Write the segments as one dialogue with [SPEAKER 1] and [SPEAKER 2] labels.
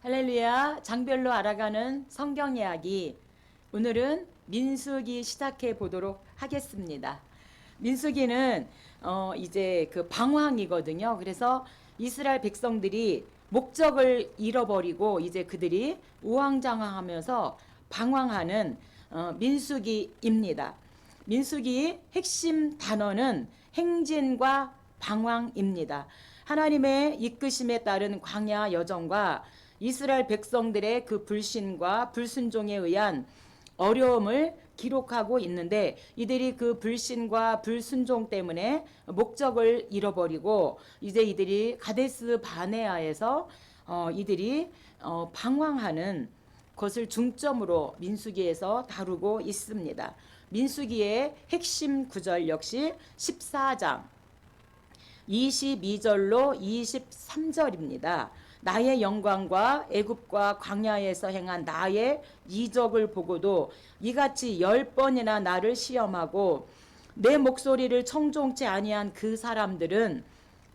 [SPEAKER 1] 할렐루야, 장별로 알아가는 성경 이야기. 오늘은 민수기 시작해 보도록 하겠습니다. 민수기는 이제 그 방황이거든요. 그래서 이스라엘 백성들이 목적을 잃어버리고 이제 그들이 우왕좌왕하면서 방황하는 민수기입니다. 민수기의 핵심 단어는 행진과 방황입니다. 하나님의 이끄심에 따른 광야 여정과 이스라엘 백성들의 그 불신과 불순종에 의한 어려움을 기록하고 있는데, 이들이 그 불신과 불순종 때문에 목적을 잃어버리고 이제 이들이 가데스 바네아에서 이들이 방황하는 것을 중점으로 민수기에서 다루고 있습니다. 민수기의 핵심 구절 역시 14장 22절로 23절입니다. 나의 영광과 애굽과 광야에서 행한 나의 이적을 보고도 이같이 10번이나 나를 시험하고 내 목소리를 청종치 아니한 그 사람들은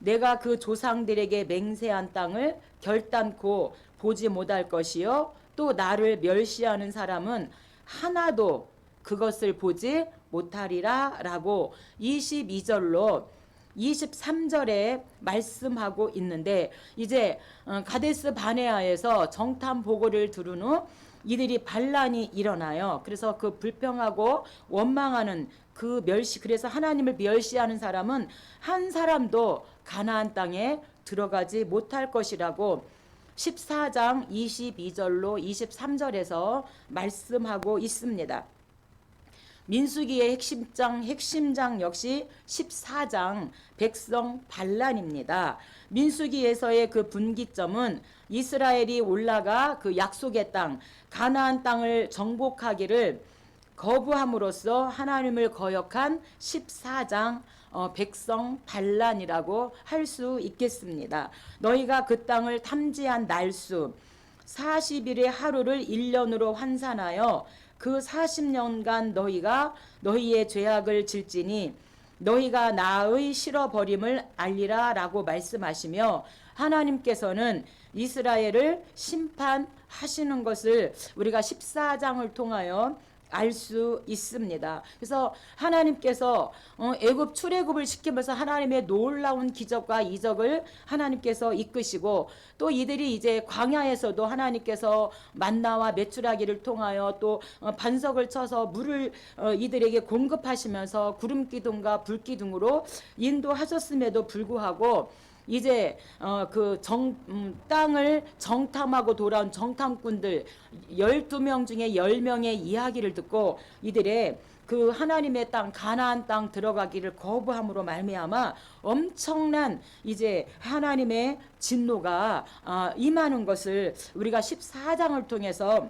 [SPEAKER 1] 내가 그 조상들에게 맹세한 땅을 결단코 보지 못할 것이요 또 나를 멸시하는 사람은 하나도 그것을 보지 못하리라 라고 22절로 23절에 말씀하고 있는데, 이제 가데스 바네아에서 정탐 보고를 들은 후 이들이 반란이 일어나요. 그래서 그 불평하고 원망하는 그 그래서 하나님을 멸시하는 사람은 한 사람도 가나안 땅에 들어가지 못할 것이라고 14장 22절로 23절에서 말씀하고 있습니다. 민수기의 핵심장 역시 14장 백성 반란입니다. 민수기에서의 그 분기점은 이스라엘이 올라가 그 약속의 땅 가나안 땅을 정복하기를 거부함으로써 하나님을 거역한 14장 백성 반란이라고 할 수 있겠습니다. 너희가 그 땅을 탐지한 날수 40일의 하루를 1년으로 환산하여 그 40년간 너희가 너희의 죄악을 질지니 너희가 나의 실어버림을 알리라 라고 말씀하시며, 하나님께서는 이스라엘을 심판하시는 것을 우리가 14장을 통하여 알 수 있습니다. 그래서 하나님께서 애굽 출애굽을 시키면서 하나님의 놀라운 기적과 이적을 하나님께서 이끄시고, 또 이들이 이제 광야에서도 하나님께서 만나와 메추라기를 통하여 또 반석을 쳐서 물을 이들에게 공급하시면서 구름 기둥과 불 기둥으로 인도하셨음에도 불구하고 이제 그 땅을 정탐하고 돌아온 정탐꾼들 12명 중에 10명의 이야기를 듣고 이들의 그 하나님의 땅 가나안 땅 들어가기를 거부함으로 말미암아 엄청난 이제 하나님의 진노가 임하는 것을 우리가 14장을 통해서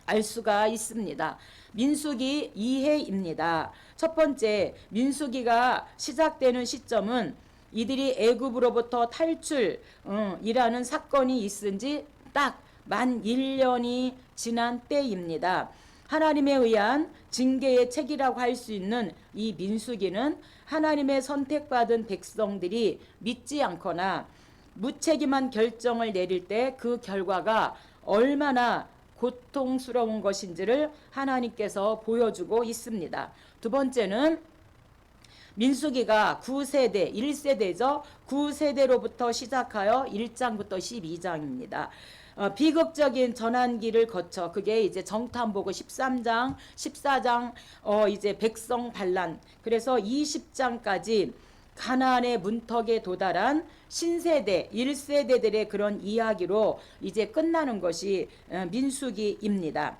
[SPEAKER 1] 알 수가 있습니다. 민수기 2회입니다. 첫 번째, 민수기가 시작되는 시점은 이들이 애굽으로부터 탈출이라는 사건이 있은 지 딱 만 1년이 지난 때입니다. 하나님에 의한 징계의 책이라고 할 수 있는 이 민수기는 하나님의 선택받은 백성들이 믿지 않거나 무책임한 결정을 내릴 때 그 결과가 얼마나 고통스러운 것인지를 하나님께서 보여주고 있습니다. 두 번째는 민수기가 9세대, 1세대죠. 9세대로부터 시작하여 1장부터 12장입니다. 비극적인 전환기를 거쳐 그게 이제 정탐보고 13장, 14장 이제 백성 반란, 그래서 20장까지 가나안의 문턱에 도달한 신세대, 1세대들의 그런 이야기로 이제 끝나는 것이 민수기입니다.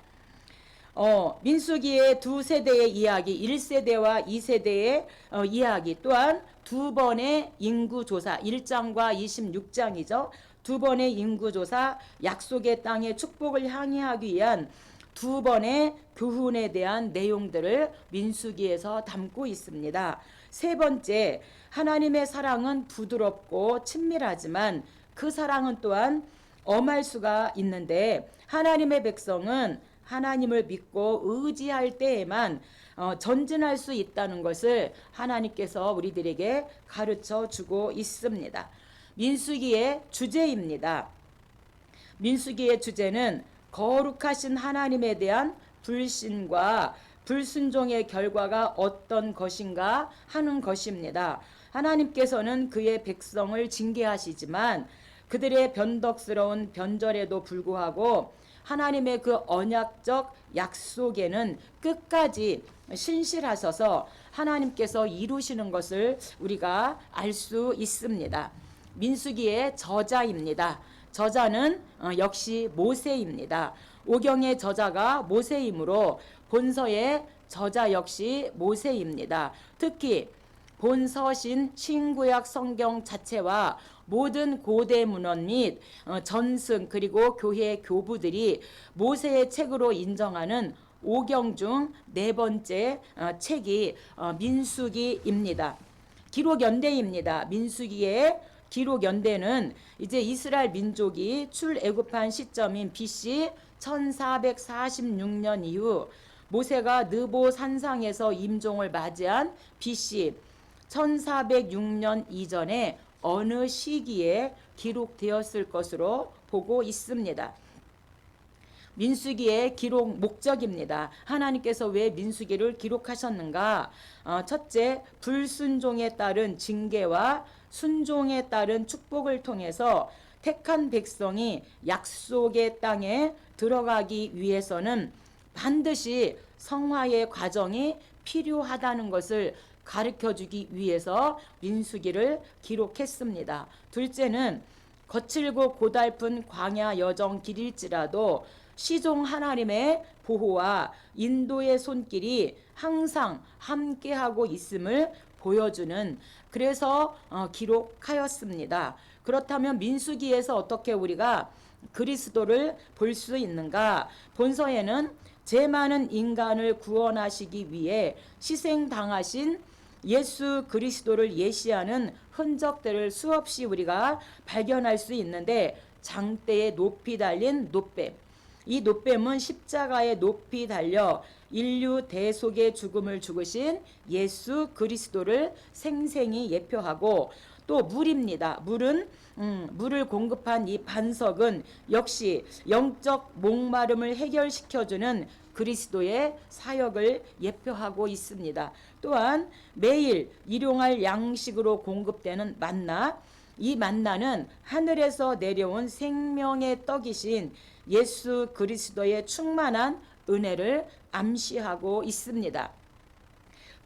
[SPEAKER 1] 민수기의 두 세대의 이야기, 1세대와 2세대의 이야기, 또한 두 번의 인구조사, 1장과 26장이죠. 두 번의 인구조사, 약속의 땅의 축복을 향해하기 위한 두 번의 교훈에 대한 내용들을 민수기에서 담고 있습니다. 세 번째, 하나님의 사랑은 부드럽고 친밀하지만 그 사랑은 또한 엄할 수가 있는데, 하나님의 백성은 하나님을 믿고 의지할 때에만 전진할 수 있다는 것을 하나님께서 우리들에게 가르쳐 주고 있습니다. 민수기의 주제입니다. 민수기의 주제는 거룩하신 하나님에 대한 불신과 불순종의 결과가 어떤 것인가 하는 것입니다. 하나님께서는 그의 백성을 징계하시지만 그들의 변덕스러운 변절에도 불구하고 하나님의 그 언약적 약속에는 끝까지 신실하셔서 하나님께서 이루시는 것을 우리가 알 수 있습니다. 민수기의 저자입니다. 저자는 역시 모세입니다. 오경의 저자가 모세이므로 본서의 저자 역시 모세입니다. 특히 본서신 신구약 성경 자체와 모든 고대 문헌 및 전승 그리고 교회 교부들이 모세의 책으로 인정하는 오경 중 네 번째 책이 민수기입니다. 기록연대입니다. 민수기의 기록연대는 이제 이스라엘 민족이 출애굽한 시점인 BC 1446년 이후 모세가 느보 산상에서 임종을 맞이한 BC 1406년 이전에 어느 시기에 기록되었을 것으로 보고 있습니다. 민수기의 기록 목적입니다. 하나님께서 왜 민수기를 기록하셨는가? 첫째, 불순종에 따른 징계와 순종에 따른 축복을 통해서 택한 백성이 약속의 땅에 들어가기 위해서는 반드시 성화의 과정이 필요하다는 것을 가르쳐주기 위해서 민수기를 기록했습니다. 둘째는 거칠고 고달픈 광야 여정 길일지라도 시종 하나님의 보호와 인도의 손길이 항상 함께하고 있음을 보여주는 그래서 기록하였습니다. 그렇다면 민수기에서 어떻게 우리가 그리스도를 볼 수 있는가? 본서에는 죄 많은 인간을 구원하시기 위해 희생당하신 예수 그리스도를 예시하는 흔적들을 수없이 우리가 발견할 수 있는데 장대에 높이 달린 놋뱀, 이 놋뱀은 십자가에 높이 달려 인류 대속의 죽음을 죽으신 예수 그리스도를 생생히 예표하고 또 물입니다. 물을 공급한 이 반석은 역시 영적 목마름을 해결시켜주는 그리스도의 사역을 예표하고 있습니다. 또한 매일 일용할 양식으로 공급되는 만나, 이 만나는 하늘에서 내려온 생명의 떡이신 예수 그리스도의 충만한 은혜를 암시하고 있습니다.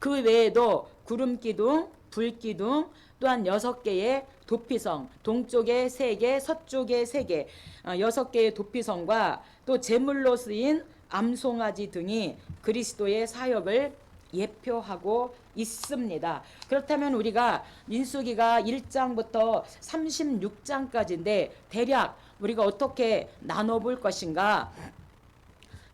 [SPEAKER 1] 그 외에도 구름기둥, 불기둥, 또한 6개의 도피성, 동쪽에 3개, 서쪽에 3개, 6개의 도피성과 또 제물로 쓰인 암송아지 등이 그리스도의 사역을 예표하고 있습니다. 그렇다면 우리가 민수기가 1장부터 36장까지인데 대략 우리가 어떻게 나눠볼 것인가?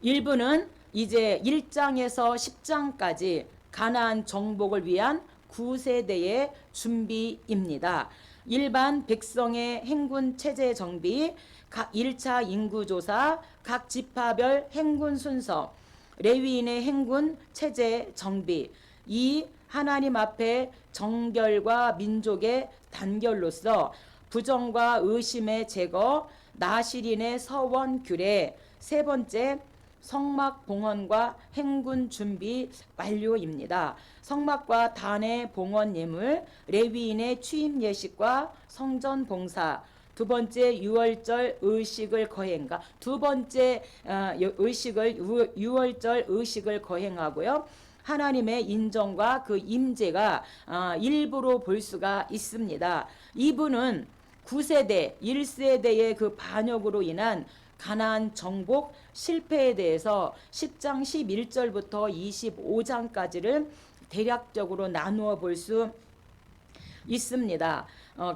[SPEAKER 1] 1부는 이제 1장에서 10장까지 가나안 정복을 위한 9세대의 준비입니다. 일반 백성의 행군 체제 정비, 각 1차 인구조사, 각 지파별 행군 순서, 레위인의 행군 체제 정비, 이 하나님 앞에 정결과 민족의 단결로서 부정과 의심의 제거, 나시린의 서원 규례, 세 번째 성막 봉헌과 행군 준비 완료입니다. 성막과 단의 봉헌 예물, 레위인의 취임 예식과 성전 봉사, 두 번째 유월절 의식을 거행가, 두 번째 의식을 유월절 의식을 거행하고요. 하나님의 인정과 그 임재가 일부로 볼 수가 있습니다. 이분은 9세대, 1세대의 그 반역으로 인한 가나안 정복 실패에 대해서 10장 11절부터 25장까지를 대략적으로 나누어 볼 수 있습니다.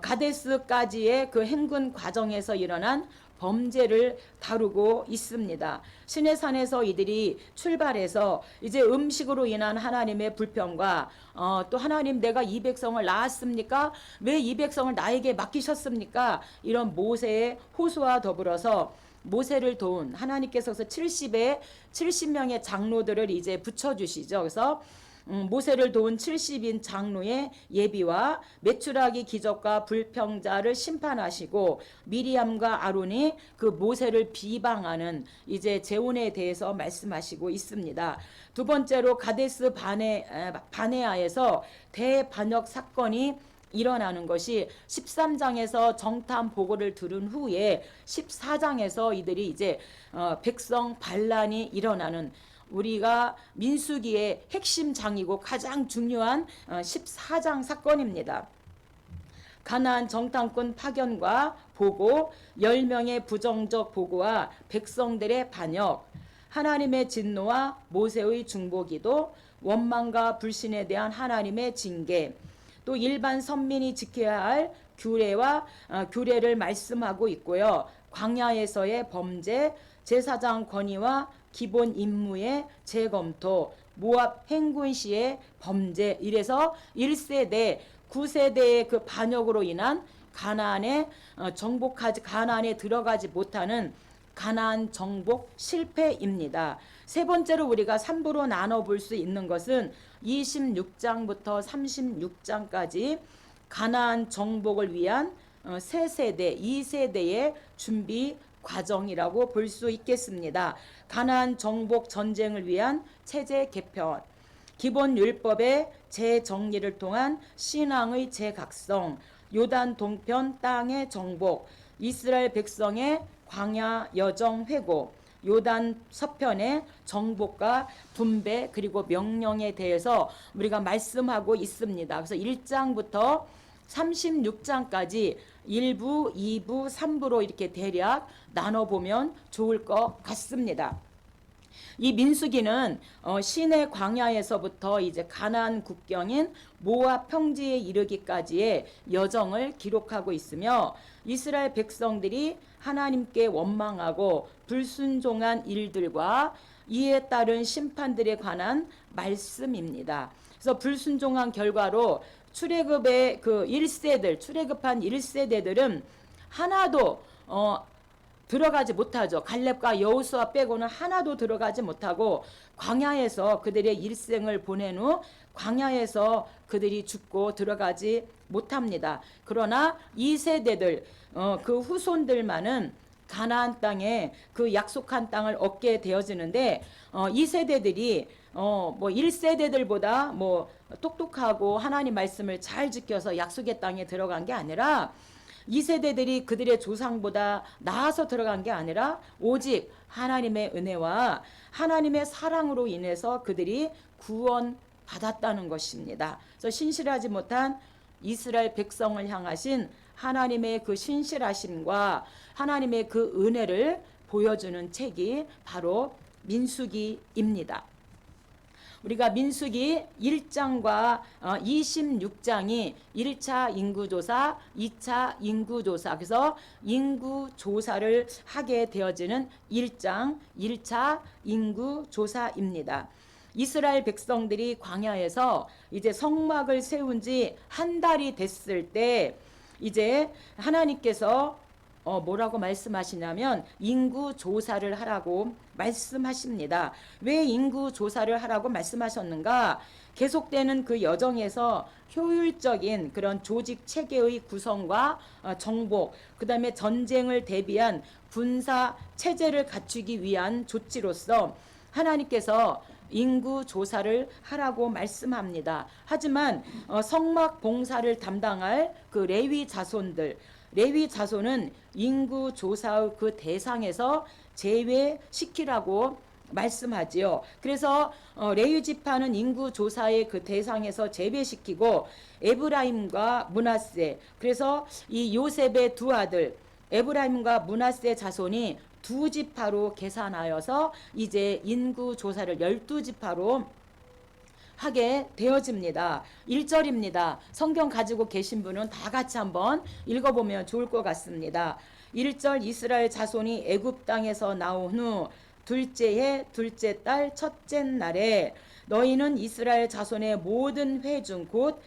[SPEAKER 1] 가데스까지의 그 행군 과정에서 일어난 범죄를 다루고 있습니다. 시내산에서 이들이 출발해서 이제 음식으로 인한 하나님의 불평과 또 하나님 내가 이 백성을 낳았습니까? 왜 이 백성을 나에게 맡기셨습니까? 이런 모세의 호소와 더불어서 모세를 도운 하나님께서 70명의 장로들을 이제 붙여주시죠. 그래서 모세를 도운 70인 장로의 예비와 메추라기 기적과 불평자를 심판하시고 미리암과 아론이 그 모세를 비방하는 이제 재혼에 대해서 말씀하시고 있습니다. 두 번째로 가데스 바네아에서 대반역 사건이 일어나는 것이 13장에서 정탐 보고를 들은 후에 14장에서 이들이 이제 백성 반란이 일어나는 우리가 민수기의 핵심 장이고 가장 중요한 14장 사건입니다. 가나안 정탐꾼 파견과 보고, 10명의 부정적 보고와 백성들의 반역, 하나님의 진노와 모세의 중보기도, 원망과 불신에 대한 하나님의 징계, 또 일반 선민이 지켜야 할 규례를 말씀하고 있고요. 광야에서의 범죄, 제사장 권위와 기본 임무의 재검토, 모압 행군 시의 범죄, 이래서 1세대, 9세대의 그 반역으로 인한 가나안에 들어가지 못하는 가나안 정복 실패입니다. 세 번째로 우리가 3부로 나눠 볼 수 있는 것은 26장부터 36장까지 가나안 정복을 위한 세 세대, 2세대의 준비 과정이라고 볼 수 있겠습니다. 가나안 정복 전쟁을 위한 체제 개편, 기본 율법의 재정리를 통한 신앙의 재각성, 요단 동편 땅의 정복, 이스라엘 백성의 광야 여정 회고, 요단 서편의 정복과 분배 그리고 명령에 대해서 우리가 말씀하고 있습니다. 그래서 1장부터 36장까지 1부, 2부, 3부로 이렇게 대략 나눠보면 좋을 것 같습니다. 이 민수기는 시내 광야에서부터 이제 가나안 국경인 모압 평지에 이르기까지의 여정을 기록하고 있으며 이스라엘 백성들이 하나님께 원망하고 불순종한 일들과 이에 따른 심판들에 관한 말씀입니다. 그래서 불순종한 결과로 출애굽의 출애굽한 1세대들은 하나도 들어가지 못하죠. 갈렙과 여호수아 빼고는 하나도 들어가지 못하고 광야에서 그들의 일생을 보낸 후 광야에서 그들이 죽고 들어가지 못합니다. 그러나 2세대들 그 후손들만은 가나안 땅에 그 약속한 땅을 얻게 되어지는데 2세대들이 1세대들보다 똑똑하고 하나님 말씀을 잘 지켜서 약속의 땅에 들어간 게 아니라 2세대들이 그들의 조상보다 나아서 들어간 게 아니라 오직 하나님의 은혜와 하나님의 사랑으로 인해서 그들이 구원받았다는 것입니다. 그래서 신실하지 못한 이스라엘 백성을 향하신 하나님의 그 신실하심과 하나님의 그 은혜를 보여주는 책이 바로 민수기입니다. 우리가 민수기 1장과 26장이 1차 인구조사, 2차 인구조사, 그래서 인구조사를 하게 되어지는 1장, 1차 인구조사입니다. 이스라엘 백성들이 광야에서 이제 성막을 세운 지 한 달이 됐을 때 이제 하나님께서 뭐라고 말씀하시냐면 인구 조사를 하라고 말씀하십니다. 왜 인구 조사를 하라고 말씀하셨는가? 계속되는 그 여정에서 효율적인 그런 조직 체계의 구성과 정복, 그 다음에 전쟁을 대비한 군사 체제를 갖추기 위한 조치로서 하나님께서 인구 조사를 하라고 말씀합니다. 하지만 성막 봉사를 담당할 그 레위 자손은 인구 조사의 그 대상에서 제외시키라고 말씀하지요. 그래서 레위 지파는 인구 조사의 그 대상에서 제외시키고 에브라임과 므낫세, 그래서 이 요셉의 두 아들 에브라임과 므낫세 자손이 두 지파로 계산하여서 이제 인구 조사를 12지파로 하게 되어집니다. 1절입니다. 성경 가지고 계신 분은 다 같이 한번 읽어보면 좋을 것 같습니다. 1절 이스라엘 자손이 애굽 땅에서 나온 후 둘째 해 둘째 달 첫째 날에 너희는 이스라엘 자손의 모든 회중 곧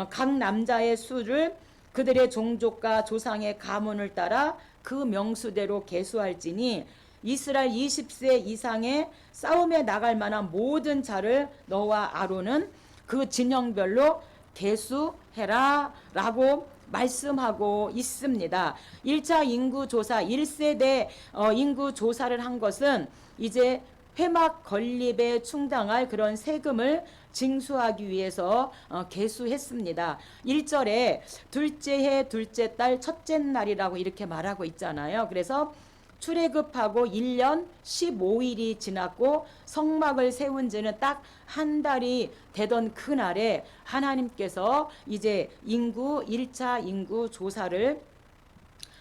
[SPEAKER 1] 각 남자의 수를 그들의 종족과 조상의 가문을 따라 그 명수대로 계수할지니 이스라엘 20세 이상의 싸움에 나갈 만한 모든 자를 너와 아론은 그 진영별로 계수해라 라고 말씀하고 있습니다. 1차 인구조사 1세대 인구조사를 한 것은 이제 회막 건립에 충당할 그런 세금을 징수하기 위해서 계수했습니다. 1절에 둘째 해 둘째 달 첫째 날이라고 이렇게 말하고 있잖아요. 그래서 출애굽하고 1년 15일이 지났고 성막을 세운 지는 딱 한 달이 되던 그날에 하나님께서 이제 1차 인구 조사를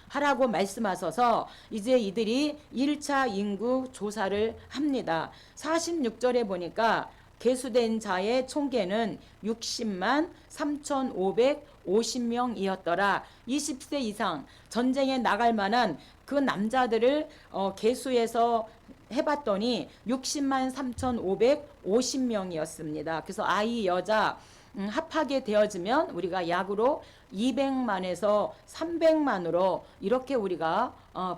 [SPEAKER 1] 하라고 말씀하셔서 이제 이들이 1차 인구 조사를 합니다. 46절에 보니까 계수된 자의 총계는 60만 3,550명이었더라. 20세 이상 전쟁에 나갈 만한 그 남자들을 계수해서 해봤더니 60만 3,550명이었습니다. 그래서 아이 여자 합하게 되어지면 우리가 약으로 200만에서 300만으로 이렇게 우리가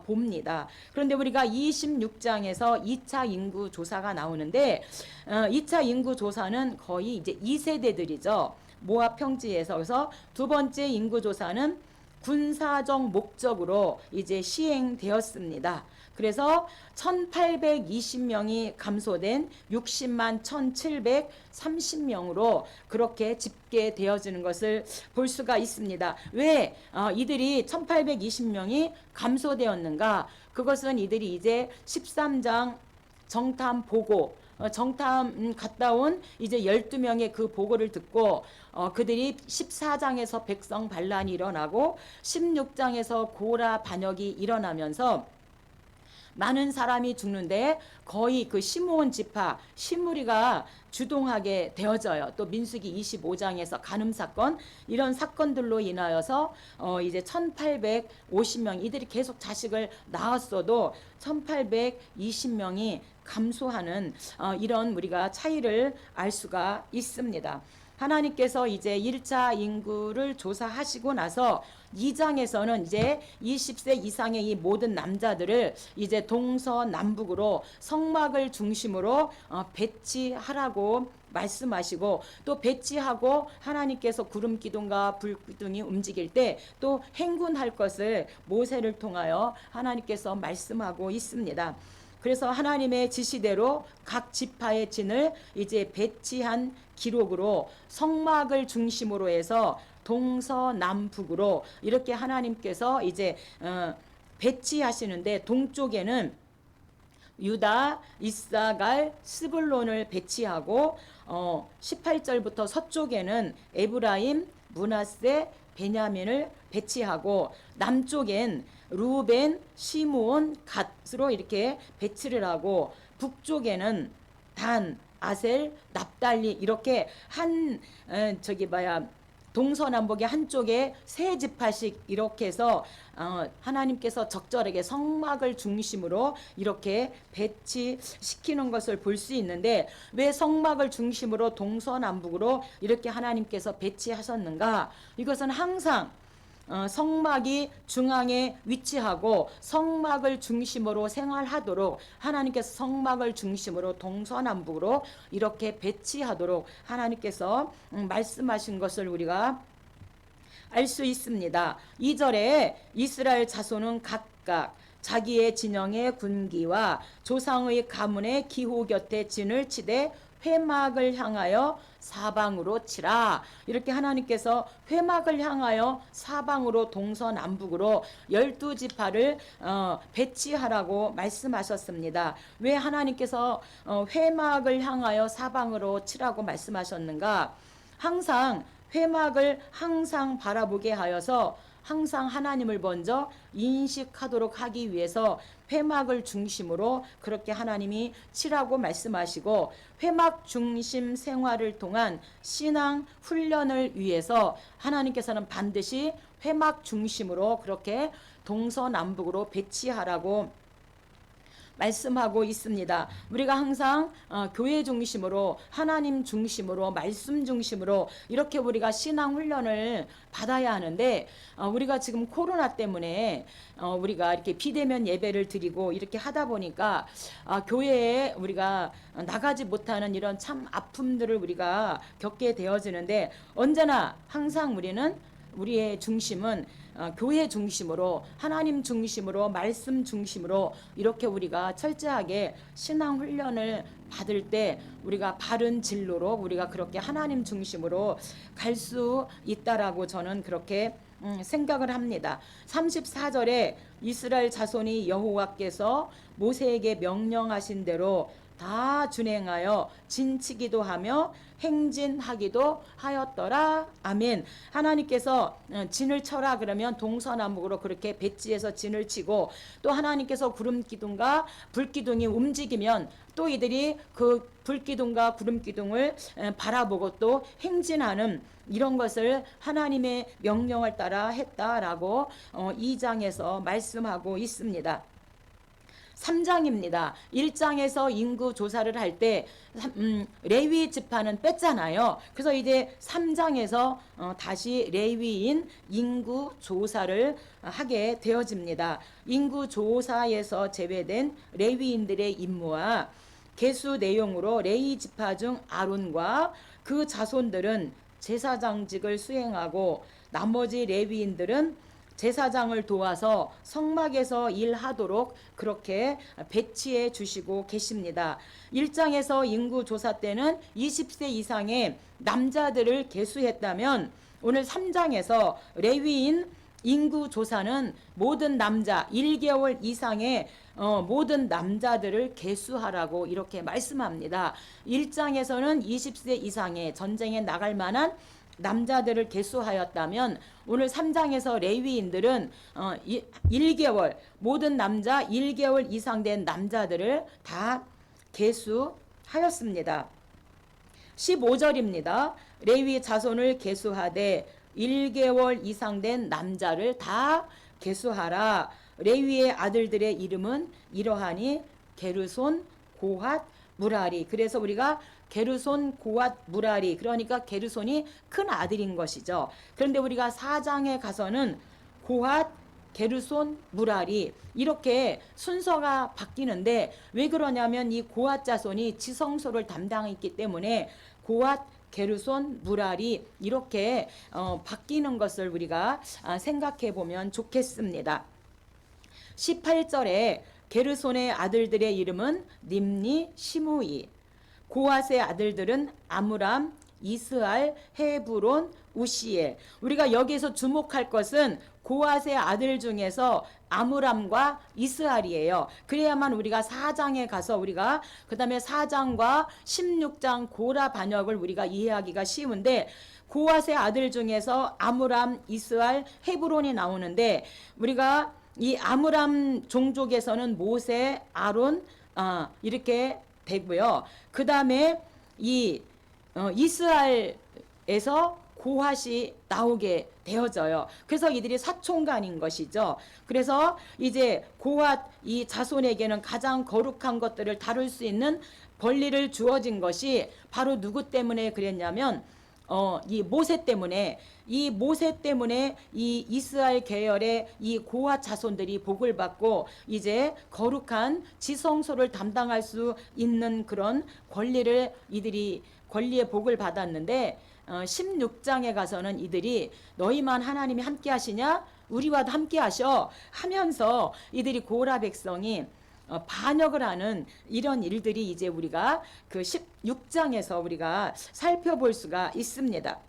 [SPEAKER 1] 봅니다. 그런데 우리가 26장에서 2차 인구 조사가 나오는데 2차 인구 조사는 거의 이제 2세대들이죠. 모압 평지에서. 그래서 두 번째 인구 조사는 군사적 목적으로 이제 시행되었습니다. 그래서 1820명이 감소된 60만 1730명으로 그렇게 집계되어지는 것을 볼 수가 있습니다. 왜 이들이 1820명이 감소되었는가? 그것은 이들이 이제 13장 정탐 보고 정탐 갔다 온 이제 12명의 그 보고를 듣고 그들이 14장에서 백성 반란이 일어나고 16장에서 고라 반역이 일어나면서 많은 사람이 죽는데 거의 그 시므온 지파 시므리가 주동하게 되어져요. 또 민수기 25장에서 간음 사건 이런 사건들로 인하여서 이제 1850명 이들이 계속 자식을 낳았어도 1820명이 감소하는 이런 우리가 차이를 알 수가 있습니다. 하나님께서 이제 1차 인구를 조사하시고 나서 2장에서는 이제 20세 이상의 이 모든 남자들을 이제 동서남북으로 성막을 중심으로 배치하라고 말씀하시고 또 배치하고 하나님께서 구름 기둥과 불 기둥이 움직일 때 또 행군할 것을 모세를 통하여 하나님께서 말씀하고 있습니다. 그래서 하나님의 지시대로 각 지파의 진을 이제 배치한 기록으로 성막을 중심으로 해서 동서남북으로 이렇게 하나님께서 이제 배치하시는데 동쪽에는 유다, 이사갈, 스불론을 배치하고 18절부터 서쪽에는 에브라임, 므낫세, 베냐민을 배치하고 남쪽엔 루벤, 시므온, 갓으로 이렇게 배치를 하고 북쪽에는 단, 아셀, 납달리 이렇게 동서남북의 한쪽에 세 지파씩 이렇게 해서 하나님께서 적절하게 성막을 중심으로 이렇게 배치시키는 것을 볼 수 있는데 왜 성막을 중심으로 동서남북으로 이렇게 하나님께서 배치하셨는가? 이것은 항상 성막이 중앙에 위치하고 성막을 중심으로 생활하도록 하나님께서 성막을 중심으로 동서남북으로 이렇게 배치하도록 하나님께서 말씀하신 것을 우리가 알 수 있습니다. 2절에 이스라엘 자손은 각각 자기의 진영의 군기와 조상의 가문의 기호 곁에 진을 치되 회막을 향하여 사방으로 치라. 이렇게 하나님께서 회막을 향하여 사방으로 동서남북으로 12지파를 배치하라고 말씀하셨습니다. 왜 하나님께서 회막을 향하여 사방으로 치라고 말씀하셨는가? 항상 회막을 항상 바라보게 하여서 항상 하나님을 먼저 인식하도록 하기 위해서 회막을 중심으로 그렇게 하나님이 치라고 말씀하시고 회막 중심 생활을 통한 신앙 훈련을 위해서 하나님께서는 반드시 회막 중심으로 그렇게 동서남북으로 배치하라고 말씀하고 있습니다. 우리가 항상 교회 중심으로, 하나님 중심으로, 말씀 중심으로 이렇게 우리가 신앙 훈련을 받아야 하는데, 우리가 지금 코로나 때문에 우리가 이렇게 비대면 예배를 드리고 이렇게 하다 보니까 교회에 우리가 나가지 못하는 이런 참 아픔들을 우리가 겪게 되어지는데, 언제나 항상 우리의 중심은 교회 중심으로, 하나님 중심으로, 말씀 중심으로 이렇게 우리가 철저하게 신앙 훈련을 받을 때 우리가 바른 진로로 우리가 그렇게 하나님 중심으로 갈 수 있다라고 저는 그렇게 생각을 합니다. 34절에 이스라엘 자손이 여호와께서 모세에게 명령하신 대로 다 준행하여 진치기도 하며 행진하기도 하였더라. 아멘. 하나님께서 진을 쳐라 그러면 동서남북으로 그렇게 배지에서 진을 치고, 또 하나님께서 구름 기둥과 불 기둥이 움직이면 또 이들이 그 불 기둥과 구름 기둥을 바라보고 또 행진하는 이런 것을 하나님의 명령을 따라 했다라고 2장에서 말씀하고 있습니다. 3장입니다. 1장에서 인구 조사를 할 때 레위 지파는 뺐잖아요. 그래서 이제 3장에서 다시 레위인 인구 조사를 하게 되어집니다. 인구 조사에서 제외된 레위인들의 임무와 계수 내용으로 레위 지파 중 아론과 그 자손들은 제사장직을 수행하고, 나머지 레위인들은 제사장을 도와서 성막에서 일하도록 그렇게 배치해 주시고 계십니다. 1장에서 인구조사 때는 20세 이상의 남자들을 계수했다면, 오늘 3장에서 레위인 인구조사는 모든 남자 1개월 이상의 모든 남자들을 계수하라고 이렇게 말씀합니다. 1장에서는 20세 이상의 전쟁에 나갈 만한 남자들을 계수하였다면, 오늘 3장에서 레위인들은 1개월, 모든 남자 1개월 이상 된 남자들을 다 계수하였습니다. 15절입니다. 레위 자손을 계수하되 1개월 이상 된 남자를 다 계수하라. 레위의 아들들의 이름은 이러하니 게르손, 고핫, 무라리. 그래서 우리가 게르손, 고핫, 무라리, 그러니까 게르손이 큰 아들인 것이죠. 그런데 우리가 4장에 가서는 고핫, 게르손, 무라리 이렇게 순서가 바뀌는데, 왜 그러냐면 이 고핫 자손이 지성소를 담당했기 때문에 고핫, 게르손, 무라리 이렇게 바뀌는 것을 우리가 생각해 보면 좋겠습니다. 18절에 게르손의 아들들의 이름은 님니, 시므이. 고핫의 아들들은 아므람, 이스알, 헤브론, 우시엘. 우리가 여기서 주목할 것은 고핫의 아들 중에서 아므람과 이스알이에요. 그래야만 우리가 4장에 가서 우리가 그 다음에 4장과 16장 고라 반역을 우리가 이해하기가 쉬운데, 고핫의 아들 중에서 아므람, 이스알, 헤브론이 나오는데, 우리가 이 아므람 종족에서는 모세, 아론 이렇게 되고요. 그 다음에 이 이스라엘에서 고핫이 나오게 되어져요. 그래서 이들이 사촌간인 것이죠. 그래서 이제 고핫 이 자손에게는 가장 거룩한 것들을 다룰 수 있는 권리를 주어진 것이 바로 누구 때문에 그랬냐면 이 모세 때문에, 이 모세 때문에 이 이스라엘 계열의 이 고핫 자손들이 복을 받고 이제 거룩한 지성소를 담당할 수 있는 그런 권리를 이들이 권리의 복을 받았는데, 16장에 가서는 이들이 너희만 하나님이 함께 하시냐? 우리와도 함께 하셔 하면서 이들이 고라 백성이 반역을 하는 이런 일들이 이제 우리가 그 16장에서 우리가 살펴볼 수가 있습니다.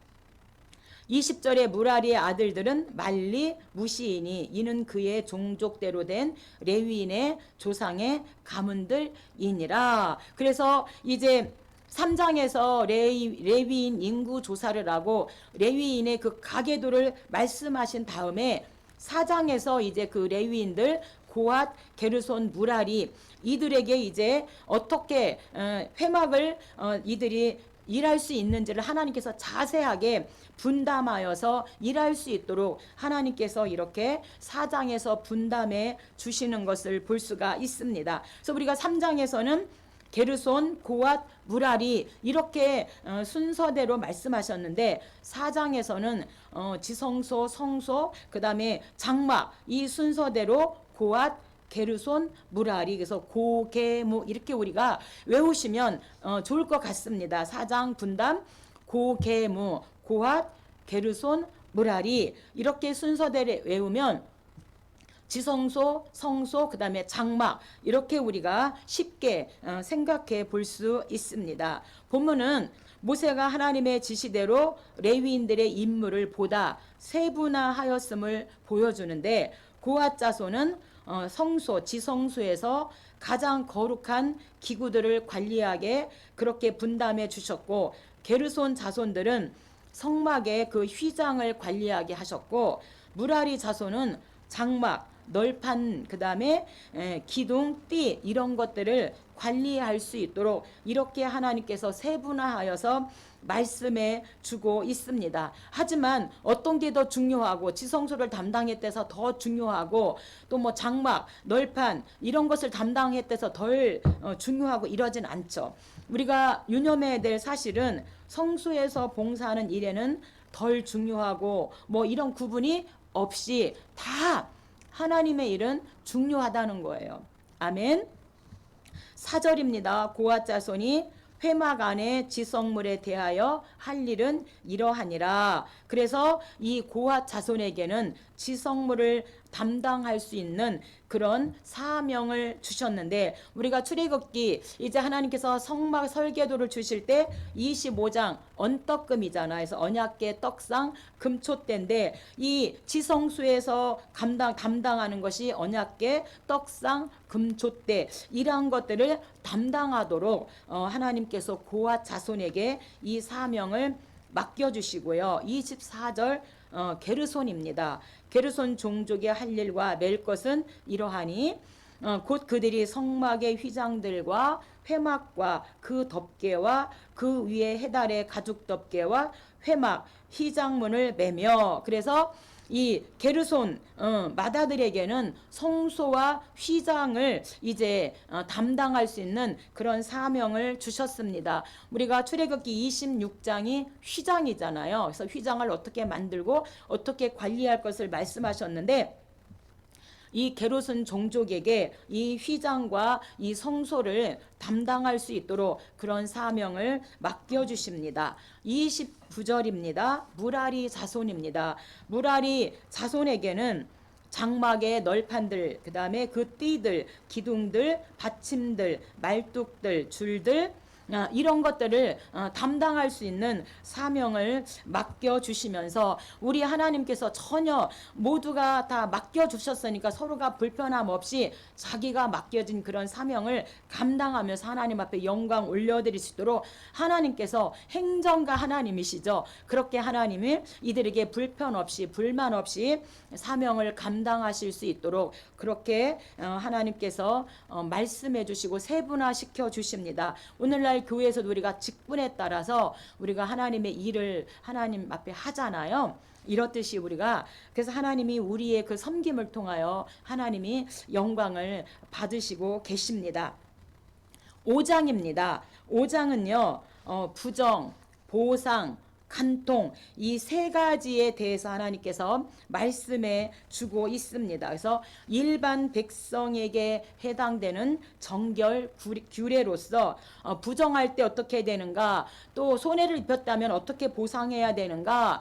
[SPEAKER 1] 20절에 무라리의 아들들은 말리, 무시이니 이는 그의 종족대로 된 레위인의 조상의 가문들이니라. 그래서 이제 3장에서 레위인 인구 조사를 하고 레위인의 그 가계도를 말씀하신 다음에 4장에서 이제 그 레위인들 고핫, 게르손, 무라리 이들에게 이제 어떻게 회막을 이들이 일할 수 있는지를 하나님께서 자세하게 분담하여서 일할 수 있도록 하나님께서 이렇게 4장에서 분담해 주시는 것을 볼 수가 있습니다. 그래서 우리가 3장에서는 게르손, 고앗, 무라리 이렇게 순서대로 말씀하셨는데 4장에서는 지성소, 성소, 그 다음에 장막 이 순서대로 고앗, 게르손, 무라리 그래서 고게무 이렇게 우리가 외우시면 좋을 것 같습니다. 4장 분담 고게무, 고앗, 게르손, 무라리 이렇게 순서대로 외우면 지성소, 성소, 그 다음에 장막 이렇게 우리가 쉽게 생각해 볼 수 있습니다. 본문은 모세가 하나님의 지시대로 레위인들의 임무를 보다 세분화하였음을 보여주는데 고앗 자손은 성소, 지성소에서 가장 거룩한 기구들을 관리하게 그렇게 분담해 주셨고 게르손 자손들은 성막의 그 휘장을 관리하게 하셨고 무라리 자손은 장막, 널판 그 다음에 기둥, 띠 이런 것들을 관리할 수 있도록 이렇게 하나님께서 세분화하여서 말씀해 주고 있습니다. 하지만 어떤 게 더 중요하고 지성소를 담당했대서 더 중요하고 또 뭐 장막, 널판 이런 것을 담당했대서 덜 중요하고 이러진 않죠. 우리가 유념해야 될 사실은 성소에서 봉사하는 일에는 덜 중요하고 뭐 이런 구분이 없이 다 하나님의 일은 중요하다는 거예요. 아멘. 4절입니다. 고앗 자손이 회막 안에 지성물에 대하여 할 일은 이러하니라. 그래서 이 고앗 자손에게는 지성물을 담당할 수 있는 그런 사명을 주셨는데 우리가 출애굽기 이제 하나님께서 성막 설계도를 주실 때 25장 언떡금이잖아. 그래서 언약궤 떡상 금초대인데 이 지성소에서 담당하는 것이 언약궤 떡상 금초대 이러한 것들을 담당하도록 하나님께서 고앗 자손에게 이 사명을 맡겨주시고요. 24절 게르손입니다. 게르손 종족의 할 일과 맬 것은 이러하니 곧 그들이 성막의 휘장들과 회막과 그 덮개와 그 위에 해달의 가죽 덮개와 회막 휘장문을 매며 그래서 이 게르손 마다들에게는 성소와 휘장을 이제 담당할 수 있는 그런 사명을 주셨습니다. 우리가 출애굽기 26장이 휘장이잖아요. 그래서 휘장을 어떻게 만들고 어떻게 관리할 것을 말씀하셨는데 이 게르손 종족에게 이 휘장과 이 성소를 담당할 수 있도록 그런 사명을 맡겨주십니다. 29절입니다. 무라리 자손입니다. 무라리 자손에게는 장막의 널판들, 그 다음에 그 띠들, 기둥들, 받침들, 말뚝들, 줄들 이런 것들을 담당할 수 있는 사명을 맡겨주시면서 우리 하나님께서 전혀 모두가 다 맡겨주셨으니까 서로가 불편함 없이 자기가 맡겨진 그런 사명을 감당하면서 하나님 앞에 영광 올려드릴 수 있도록 하나님께서 행정가 하나님이시죠. 그렇게 하나님이 이들에게 불편 없이 불만 없이 사명을 감당하실 수 있도록 그렇게 하나님께서 말씀해 주시고 세분화시켜 주십니다. 오늘날 교회에서도 우리가 직분에 따라서 우리가 하나님의 일을 하나님 앞에 하잖아요. 이렇듯이 우리가 그래서 하나님이 우리의 그 섬김을 통하여 하나님이 영광을 받으시고 계십니다. 5장입니다. 5장은요 부정, 보상, 간통 이 세 가지에 대해서 하나님께서 말씀해 주고 있습니다. 그래서 일반 백성에게 해당되는 정결 규례로서 부정할 때 어떻게 되는가, 또 손해를 입혔다면 어떻게 보상해야 되는가,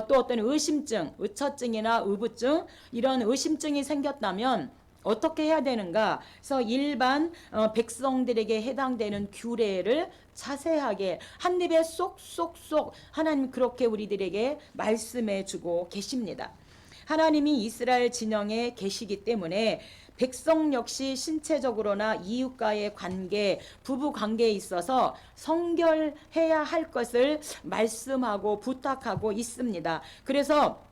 [SPEAKER 1] 또 어떤 의심증, 의처증이나 의부증 이런 의심증이 생겼다면 어떻게 해야 되는가. 그래서 일반 백성들에게 해당되는 규례를 자세하게 한 입에 쏙쏙쏙 하나님 그렇게 우리들에게 말씀해 주고 계십니다. 하나님이 이스라엘 진영에 계시기 때문에 백성 역시 신체적으로나 이웃과의 관계, 부부 관계에 있어서 성결해야 할 것을 말씀하고 부탁하고 있습니다. 그래서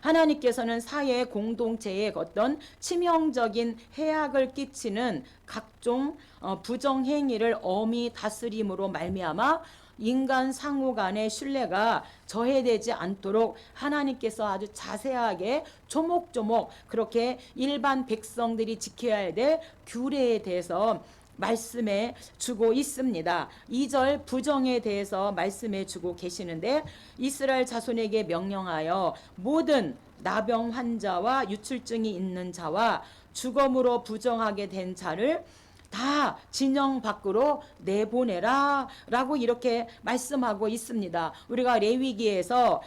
[SPEAKER 1] 하나님께서는 사회 공동체에 어떤 치명적인 해악을 끼치는 각종 부정행위를 엄히 다스림으로 말미암아 인간 상호 간의 신뢰가 저해되지 않도록 하나님께서 아주 자세하게 조목조목 그렇게 일반 백성들이 지켜야 될 규례에 대해서 말씀해 주고 있습니다. 2절 부정에 대해서 말씀해 주고 계시는데, 이스라엘 자손에게 명령하여 모든 나병 환자와 유출증이 있는 자와 주검으로 부정하게 된 자를 다 진영 밖으로 내보내라 라고 이렇게 말씀하고 있습니다. 우리가 레위기에서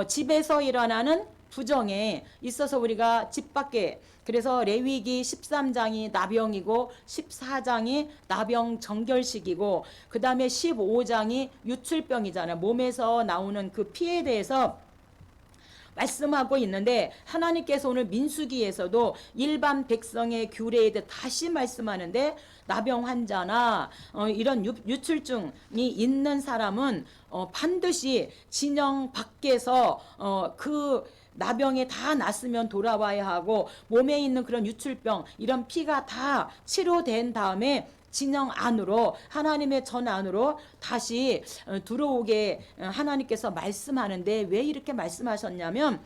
[SPEAKER 1] 집에서 일어나는 부정에 있어서 우리가 집 밖에, 그래서 레위기 13장이 나병이고 14장이 나병 정결식이고 그 다음에 15장이 유출병이잖아요. 몸에서 나오는 그 피에 대해서 말씀하고 있는데, 하나님께서 오늘 민수기에서도 일반 백성의 규례에 대해 다시 말씀하는데, 나병 환자나 이런 유출증이 있는 사람은 반드시 진영 밖에서 그 나병에 다 났으면 돌아와야 하고, 몸에 있는 그런 유출병 이런 피가 다 치료된 다음에 진영 안으로, 하나님의 전 안으로 다시 들어오게 하나님께서 말씀하는데, 왜 이렇게 말씀하셨냐면,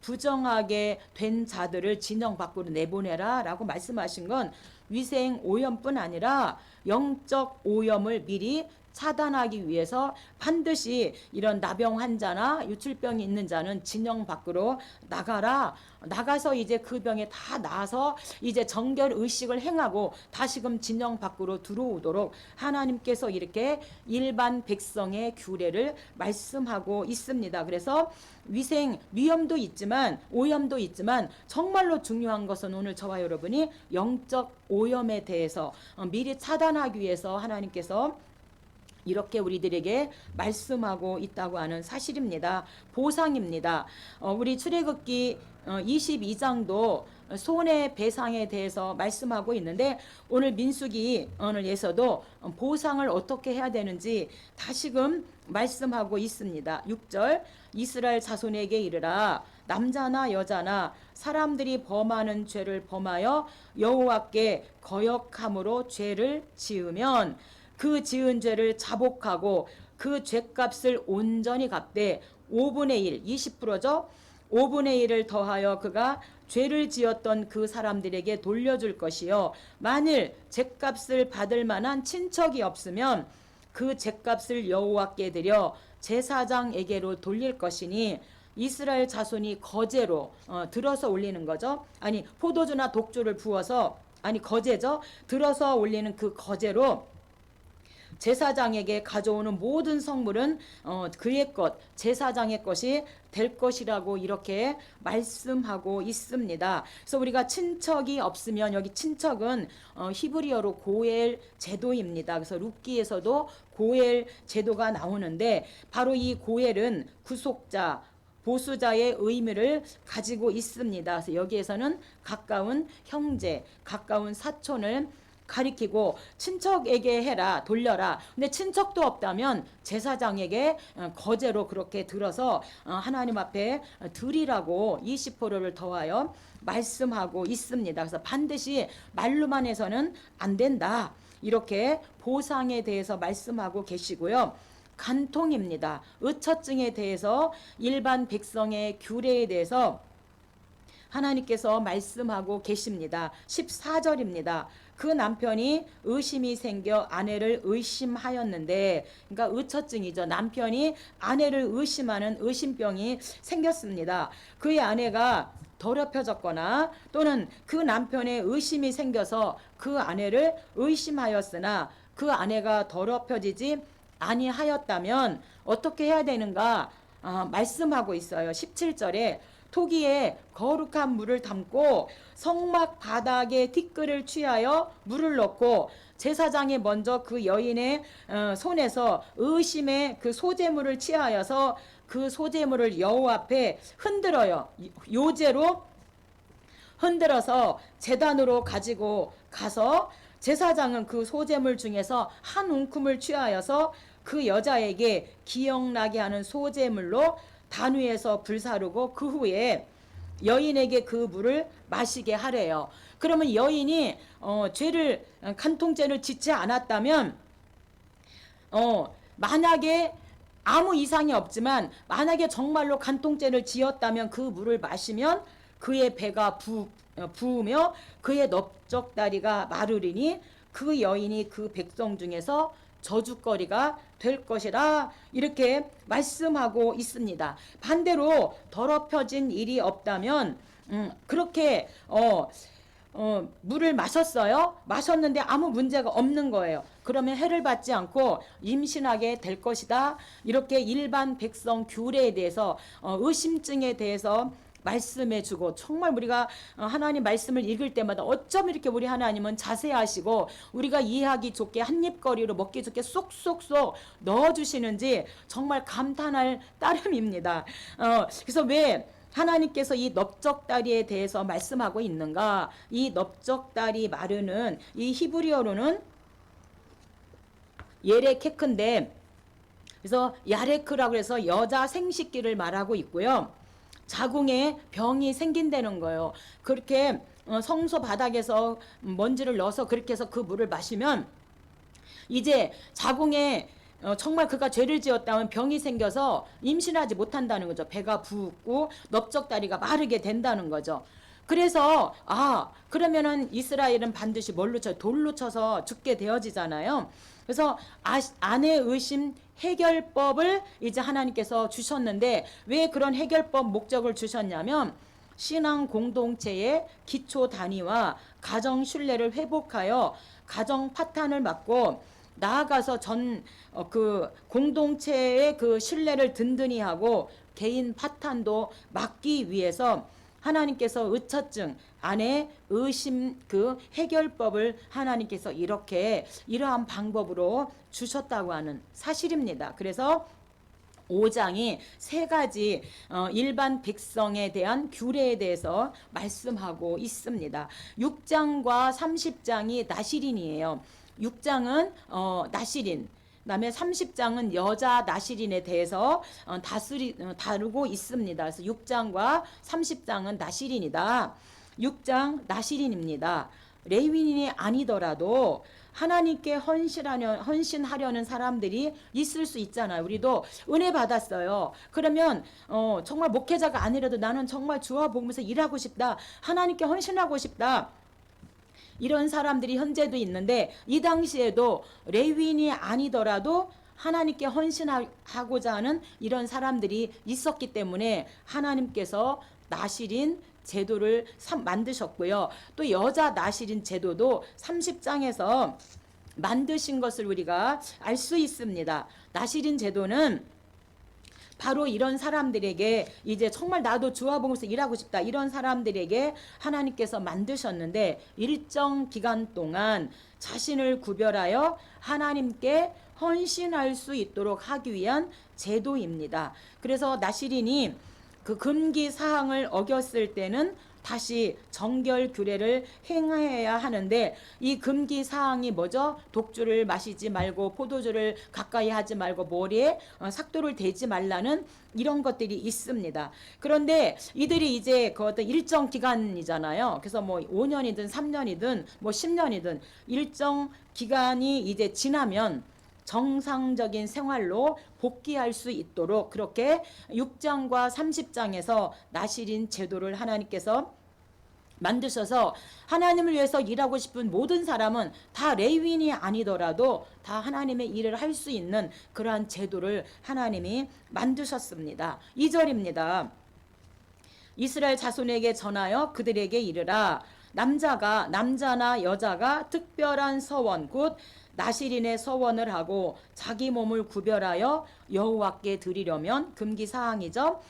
[SPEAKER 1] 부정하게 된 자들을 진영 밖으로 내보내라 라고 말씀하신 건 위생 오염뿐 아니라 영적 오염을 미리 차단하기 위해서 반드시 이런 나병 환자나 유출병이 있는 자는 진영 밖으로 나가서 이제 그 병에 다 나아서 이제 정결 의식을 행하고 다시금 진영 밖으로 들어오도록 하나님께서 이렇게 일반 백성의 규례를 말씀하고 있습니다. 그래서 위험도 있지만 오염도 있지만 정말로 중요한 것은 오늘 저와 여러분이 영적 오염에 대해서 미리 차단하기 위해서 하나님께서 이렇게 우리들에게 말씀하고 있다고 하는 사실입니다. 보상입니다. 우리 출애굽기 22장도 손해배상에 대해서 말씀하고 있는데, 오늘 민수기 오늘에서도 보상을 어떻게 해야 되는지 다시금 말씀하고 있습니다. 6절 이스라엘 자손에게 이르라. 남자나 여자나 사람들이 범하는 죄를 범하여 여호와께 거역함으로 죄를 지으면 그 지은 죄를 자복하고 그 죄값을 온전히 갚되 5분의 1, 20%죠. 5분의 1을 더하여 그가 죄를 지었던 그 사람들에게 돌려줄 것이요, 만일 죄값을 받을 만한 친척이 없으면 그 죄값을 여호와께 드려 제사장에게로 돌릴 것이니, 이스라엘 자손이 거제로 들어서 올리는 거죠. 아니 포도주나 독주를 부어서, 아니 거제죠. 들어서 올리는 그 거제로 제사장에게 가져오는 모든 성물은 그의 것, 제사장의 것이 될 것이라고 이렇게 말씀하고 있습니다. 그래서 우리가 친척이 없으면, 여기 친척은 히브리어로 고엘 제도입니다. 그래서 룻기에서도 고엘 제도가 나오는데, 바로 이 고엘은 구속자, 보수자의 의미를 가지고 있습니다. 그래서 여기에서는 가까운 형제, 가까운 사촌을 가리키고, 친척에게 해라, 돌려라. 근데 친척도 없다면 제사장에게 거제로 그렇게 들어서 하나님 앞에 드리라고 20%를 더하여 말씀하고 있습니다. 그래서 반드시 말로만 해서는 안 된다, 이렇게 보상에 대해서 말씀하고 계시고요. 간통입니다. 의처증에 대해서 일반 백성의 규례에 대해서 하나님께서 말씀하고 계십니다. 14절입니다. 그 남편이 의심이 생겨 아내를 의심하였는데, 그러니까 의처증이죠. 남편이 아내를 의심하는 의심병이 생겼습니다. 그의 아내가 더럽혀졌거나 또는 그 남편의 의심이 생겨서 그 아내를 의심하였으나 그 아내가 더럽혀지지 아니하였다면 어떻게 해야 되는가 말씀하고 있어요. 17절에 토기에 거룩한 물을 담고 성막 바닥에 티끌을 취하여 물을 넣고 제사장이 먼저 그 여인의 손에서 의심의 그 소재물을 취하여서 그 소재물을 여호와 앞에 흔들어요. 요제로 흔들어서 제단으로 가지고 가서 제사장은 그 소재물 중에서 한 움큼을 취하여서 그 여자에게 기억나게 하는 소재물로 단 위에서 불사르고 그 후에 여인에게 그 물을 마시게 하래요. 그러면 여인이 간통죄를 짓지 않았다면 만약에 아무 이상이 없지만 만약에 정말로 간통죄를 지었다면 그 물을 마시면 그의 배가 부으며 그의 넓적다리가 마르리니 그 여인이 그 백성 중에서 저주거리가 될 것이라 이렇게 말씀하고 있습니다. 반대로 더럽혀진 일이 없다면 그렇게 물을 마셨어요. 마셨는데 아무 문제가 없는 거예요. 그러면 해를 받지 않고 임신하게 될 것이다. 이렇게 일반 백성 규례에 대해서 의심증에 대해서 말씀해 주고, 정말 우리가 하나님 말씀을 읽을 때마다 어쩜 이렇게 우리 하나님은 자세하시고 우리가 이해하기 좋게 한입거리로 먹기 좋게 쏙쏙쏙 넣어주시는지 정말 감탄할 따름입니다. 그래서 왜 하나님께서 이 넓적다리에 대해서 말씀하고 있는가? 이 넓적다리 마르는 이 히브리어로는 예레케크인데, 그래서 야레크라고 해서 여자 생식기를 말하고 있고요. 자궁에 병이 생긴다는 거예요. 그렇게 성소 바닥에서 먼지를 넣어서 그렇게 해서 그 물을 마시면 이제 자궁에 정말 그가 죄를 지었다면 병이 생겨서 임신하지 못한다는 거죠. 배가 붓고 넓적다리가 마르게 된다는 거죠. 그래서 그러면은 이스라엘은 반드시 뭘로 쳐? 돌로 쳐서 죽게 되어지잖아요. 그래서 아내 의심 해결법을 이제 하나님께서 주셨는데, 왜 그런 해결법 목적을 주셨냐면 신앙 공동체의 기초 단위와 가정 신뢰를 회복하여 가정 파탄을 막고 나아가서 그 공동체의 그 신뢰를 든든히 하고 개인 파탄도 막기 위해서 하나님께서 의처증, 아내 의심 그 해결법을 하나님께서 이러한 방법으로 주셨다고 하는 사실입니다. 그래서 5장이 세 가지 일반 백성에 대한 규례에 대해서 말씀하고 있습니다. 6장과 30장이 나시린이에요. 6장은 나시린, 그다음에 30장은 여자 나시린에 대해서 다루고 있습니다. 그래서 6장과 30장은 나시린이다. 6장 나시린입니다. 레위인이 아니더라도 하나님께 헌신하려는 사람들이 있을 수 있잖아요. 우리도 은혜 받았어요. 그러면 정말 목회자가 아니라도 나는 정말 주와 복음에서 일하고 싶다. 하나님께 헌신하고 싶다. 이런 사람들이 현재도 있는데, 이 당시에도 레위인이 아니더라도 하나님께 헌신하고자 하는 이런 사람들이 있었기 때문에 하나님께서 나시린 제도를 만드셨고요. 또 여자 나시린 제도도 30장에서 만드신 것을 우리가 알 수 있습니다. 나시린 제도는 바로 이런 사람들에게, 이제 정말 나도 주와 복음에서 일하고 싶다, 이런 사람들에게 하나님께서 만드셨는데 일정 기간 동안 자신을 구별하여 하나님께 헌신할 수 있도록 하기 위한 제도입니다. 그래서 나시린이 그 금기 사항을 어겼을 때는 다시 정결 규례를 행해야 하는데, 이 금기 사항이 뭐죠? 독주를 마시지 말고 포도주를 가까이 하지 말고 머리에 삭도를 대지 말라는 이런 것들이 있습니다. 그런데 이들이 이제 그 어떤 일정 기간이잖아요. 그래서 뭐 5년이든 3년이든 뭐 10년이든 일정 기간이 이제 지나면 정상적인 생활로 복귀할 수 있도록 그렇게 6장과 30장에서 나시린 제도를 하나님께서 만드셔서 하나님을 위해서 일하고 싶은 모든 사람은 다 레위인이 아니더라도 다 하나님의 일을 할 수 있는 그러한 제도를 하나님이 만드셨습니다. 2절입니다. 이스라엘 자손에게 전하여 그들에게 이르라. 남자나 여자가 특별한 서원 곧 나시린의 서원을 하고 자기 몸을 구별하여 여호와께 드리려면 금기사항이죠.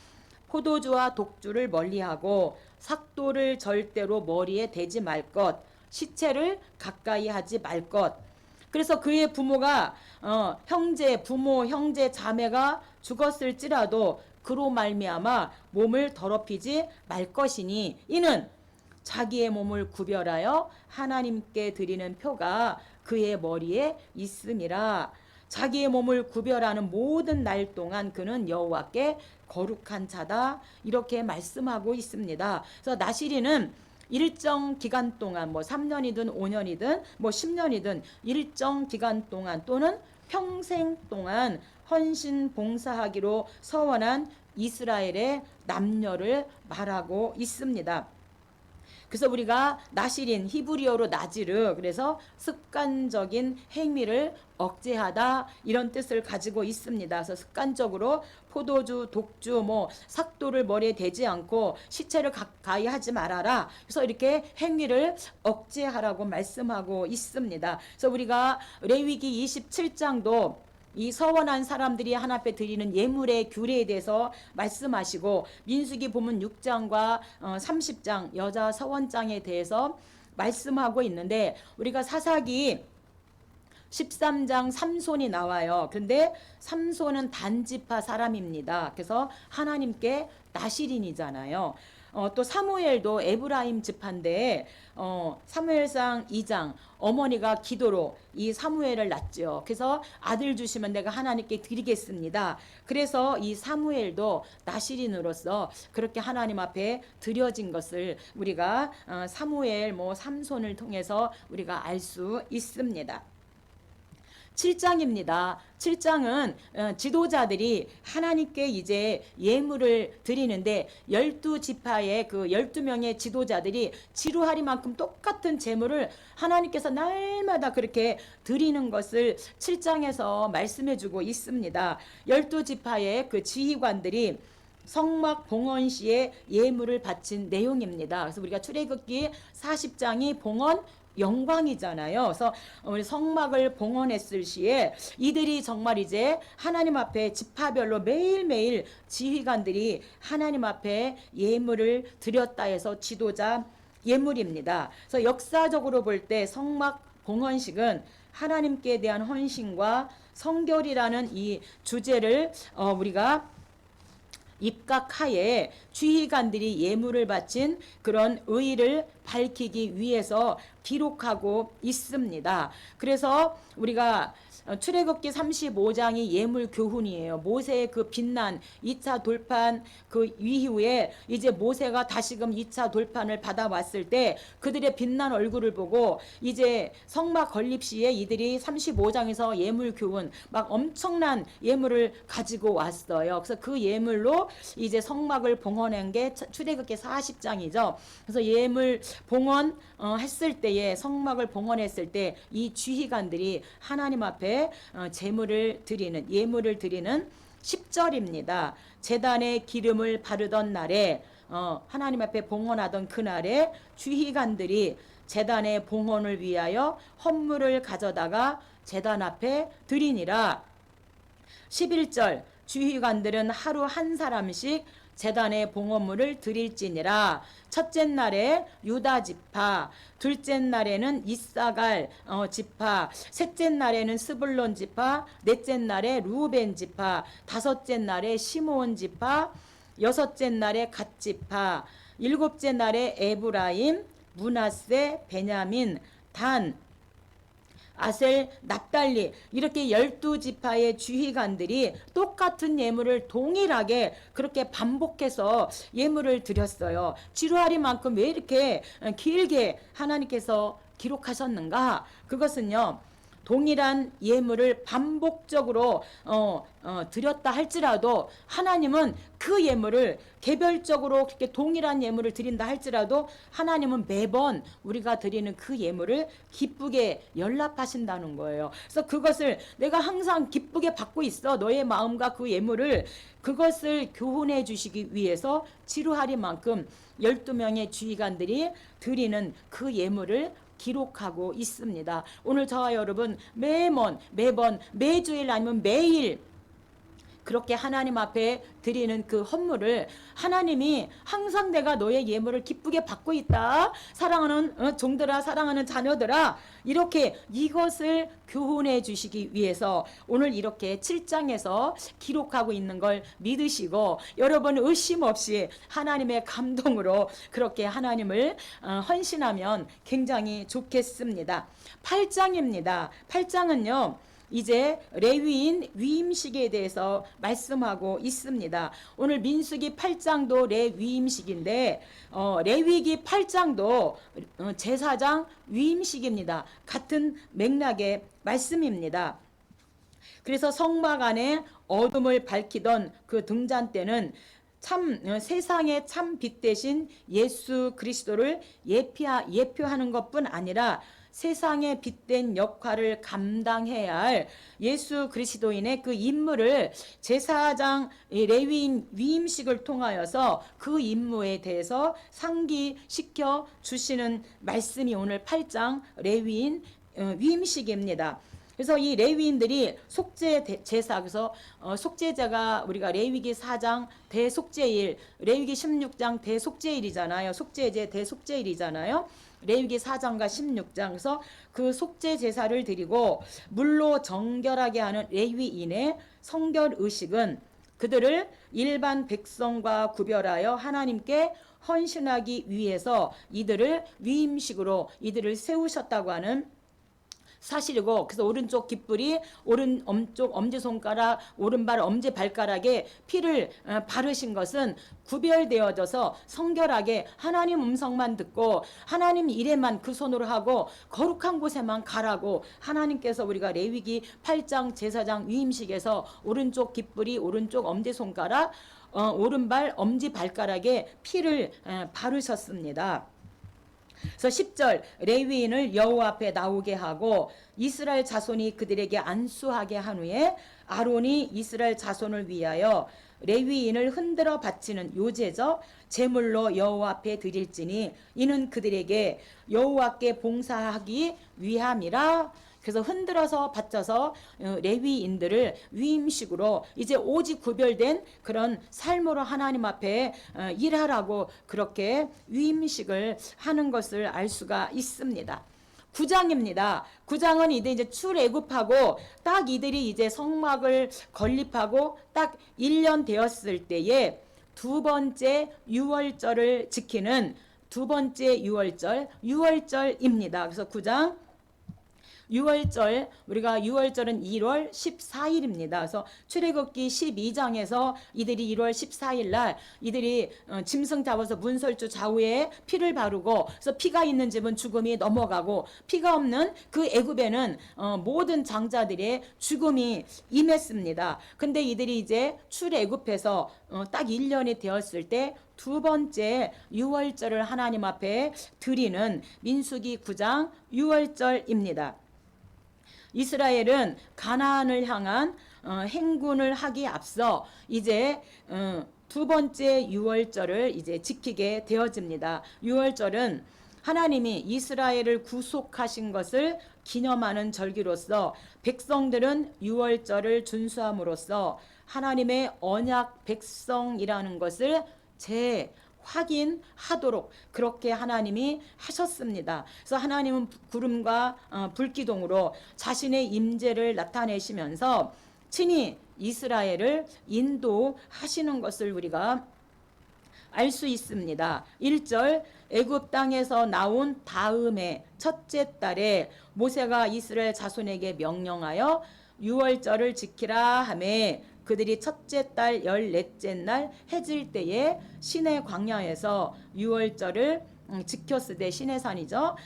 [SPEAKER 1] 포도주와 독주를 멀리하고 삭도를 절대로 머리에 대지 말 것, 시체를 가까이 하지 말 것. 그래서 그의 부모가 부모, 형제, 자매가 죽었을지라도 그로 말미암아 몸을 더럽히지 말 것이니 이는 자기의 몸을 구별하여 하나님께 드리는 표가 그의 머리에 있음이라. 자기의 몸을 구별하는 모든 날 동안 그는 여호와께 거룩한 자다. 이렇게 말씀하고 있습니다. 그래서 나시린은 일정 기간 동안 뭐 3년이든 5년이든 뭐 10년이든 일정 기간 동안 또는 평생 동안 헌신 봉사하기로 서원한 이스라엘의 남녀를 말하고 있습니다. 그래서 우리가 나시린, 히브리어로 나지르, 그래서 습관적인 행위를 억제하다, 이런 뜻을 가지고 있습니다. 그래서 습관적으로 포도주, 독주, 삭도를 머리에 대지 않고 시체를 가까이 하지 말아라. 그래서 이렇게 행위를 억제하라고 말씀하고 있습니다. 그래서 우리가 레위기 27장도 이 서원한 사람들이 하나님 앞에 드리는 예물의 규례에 대해서 말씀하시고, 민수기 보면 6장과 30장 여자 서원장에 대해서 말씀하고 있는데, 우리가 사사기 13장 삼손이 나와요. 그런데 삼손은 단지파 사람입니다. 그래서 하나님께 나시린이잖아요. 또 사무엘도 에브라임 지파인데 사무엘상 2장 어머니가 기도로 이 사무엘을 낳죠. 그래서 아들 주시면 내가 하나님께 드리겠습니다. 그래서 이 사무엘도 나시린으로서 그렇게 하나님 앞에 드려진 것을 우리가 사무엘 삼손을 통해서 우리가 알 수 있습니다. 7장입니다. 7장은 지도자들이 하나님께 이제 예물을 드리는데 12지파의 그 12명의 지도자들이 지루하리만큼 똑같은 제물을 하나님께서 날마다 그렇게 드리는 것을 7장에서 말씀해 주고 있습니다. 12지파의 그 지휘관들이 성막 봉헌 시에 예물을 바친 내용입니다. 그래서 우리가 출애굽기 40장이 봉헌 영광이잖아요. 그래서 우리 성막을 봉헌했을 시에 이들이 정말 이제 하나님 앞에 지파별로 매일매일 지휘관들이 하나님 앞에 예물을 드렸다 해서 지도자 예물입니다. 그래서 역사적으로 볼 때 성막 봉헌식은 하나님께 대한 헌신과 성결이라는 이 주제를 우리가 입각하에 지휘관들이 예물을 바친 그런 의의를 밝히기 위해서 기록하고 있습니다. 그래서 우리가 출애굽기 35장이 예물 교훈이에요. 모세의 그 빛난 2차 돌판 그 이후에 이제 모세가 다시금 2차 돌판을 받아왔을 때 그들의 빛난 얼굴을 보고 이제 성막 건립 시에 이들이 35장에서 예물 교훈 막 엄청난 예물을 가지고 왔어요. 그래서 그 예물로 이제 성막을 봉헌한 게 출애굽기 40장이죠. 그래서 예물 봉헌 했을 때에 성막을 봉헌했을 때 이 지휘관들이 하나님 앞에 제물을 드리는 예물을 드리는 10절입니다. 제단에 기름을 바르던 날에 하나님 앞에 봉헌하던 그날에 지휘관들이 제단의 봉헌을 위하여 헌물을 가져다가 제단 앞에 드리니라. 11절 지휘관들은 하루 한 사람씩 제단의 봉헌물을 드릴지니라. 첫째 날에 유다 지파, 둘째 날에는 이사갈 지파, 셋째 날에는 스불론 지파, 넷째 날에 루벤 지파, 다섯째 날에 시므온 지파, 여섯째 날에 갓 지파, 일곱째 날에 에브라임, 므낫세, 베냐민, 단, 아셀, 납달리 이렇게 12지파의 지휘관들이 똑같은 예물을 동일하게 그렇게 반복해서 예물을 드렸어요. 지루하리만큼 왜 이렇게 길게 하나님께서 기록하셨는가? 그것은요, 동일한 예물을 반복적으로 드렸다 할지라도 하나님은 그 예물을 개별적으로 그렇게 동일한 예물을 드린다 할지라도 하나님은 매번 우리가 드리는 그 예물을 기쁘게 연락하신다는 거예요. 그래서 그것을 내가 항상 기쁘게 받고 있어. 너의 마음과 그 예물을 그것을 교훈해 주시기 위해서 지루하리만큼 12명의 지휘관들이 드리는 그 예물을 기록하고 있습니다. 오늘 저와 여러분 매번 매주일 아니면 매일 그렇게 하나님 앞에 드리는 그 헌물을 하나님이 항상 내가 너의 예물을 기쁘게 받고 있다. 사랑하는 종들아, 사랑하는 자녀들아, 이렇게 이것을 교훈해 주시기 위해서 오늘 이렇게 7장에서 기록하고 있는 걸 믿으시고 여러분 의심 없이 하나님의 감동으로 그렇게 하나님을 헌신하면 굉장히 좋겠습니다. 8장입니다. 8장은요. 이제 레위인 위임식에 대해서 말씀하고 있습니다. 오늘 민수기 8장도 레위임식인데 레위기 8장도 제사장 위임식입니다. 같은 맥락의 말씀입니다. 그래서 성막 안에 어둠을 밝히던 그 등잔 때는 참 세상의 참 빛 대신 예수 그리스도를 예표하는 것뿐 아니라 세상에 빛된 역할을 감당해야 할 예수 그리스도인의 그 임무를 제사장 레위인 위임식을 통하여서 그 임무에 대해서 상기시켜 주시는 말씀이 오늘 8장 레위인 위임식입니다. 그래서 이 레위인들이 속죄 제사, 그래서 속죄제가 우리가 레위기 4장 대속죄일, 레위기 16장 대속죄일이잖아요. 속죄제 대속죄일이잖아요. 레위기 4장과 16장. 그래서 그 속죄 제사를 드리고 물로 정결하게 하는 레위인의 성결 의식은 그들을 일반 백성과 구별하여 하나님께 헌신하기 위해서 이들을 위임식으로 이들을 세우셨다고 하는 사실이고, 그래서 오른쪽 깃불이 오른쪽 엄지손가락, 오른발 엄지발가락에 피를 바르신 것은 구별되어져서 성결하게 하나님 음성만 듣고 하나님 일에만 그 손으로 하고 거룩한 곳에만 가라고 하나님께서 우리가 레위기 8장 제사장 위임식에서 오른쪽 깃불이 오른쪽 엄지손가락, 오른발 엄지발가락에 피를 바르셨습니다. 그래서 10절 레위인을 여호와 앞에 나오게 하고 이스라엘 자손이 그들에게 안수하게 한 후에 아론이 이스라엘 자손을 위하여 레위인을 흔들어 바치는 요제적 제물로 여호와 앞에 드릴지니 이는 그들에게 여호와께 봉사하기 위함이라. 그래서 흔들어서 바쳐서 레위인들을 위임식으로 이제 오직 구별된 그런 삶으로 하나님 앞에 일하라고 그렇게 위임식을 하는 것을 알 수가 있습니다. 9장입니다. 9장은 이제 출애굽하고 딱 이들이 이제 성막을 건립하고 딱 1년 되었을 때에 두 번째 유월절을 지키는 두 번째 유월절입니다. 그래서 9장 유월절, 우리가 유월절은 1월 14일입니다. 그래서 출애굽기 12장에서 이들이 1월 14일 날 이들이 짐승 잡아서 문설주 좌우에 피를 바르고, 그래서 피가 있는 집은 죽음이 넘어가고 피가 없는 그 애굽에는 모든 장자들의 죽음이 임했습니다. 근데 이들이 이제 출애굽해서 딱 1년이 되었을 때 두 번째 유월절을 하나님 앞에 드리는 민수기 9장 유월절입니다. 이스라엘은 가나안을 향한 행군을 하기 앞서 이제 두 번째 유월절을 이제 지키게 되어집니다. 유월절은 하나님이 이스라엘을 구속하신 것을 기념하는 절기로서 백성들은 유월절을 준수함으로써 하나님의 언약 백성이라는 것을 확인하도록 그렇게 하나님이 하셨습니다. 그래서 하나님은 구름과 불기둥으로 자신의 임재를 나타내시면서 친히 이스라엘을 인도하시는 것을 우리가 알 수 있습니다. 1절 애굽 땅에서 나온 다음에 첫째 달에 모세가 이스라엘 자손에게 명령하여 유월절을 지키라 하매 그들이 첫째 달 14째 날 해질 때에 시내 광야에서 유월절을 지켰으되, 시내산이죠.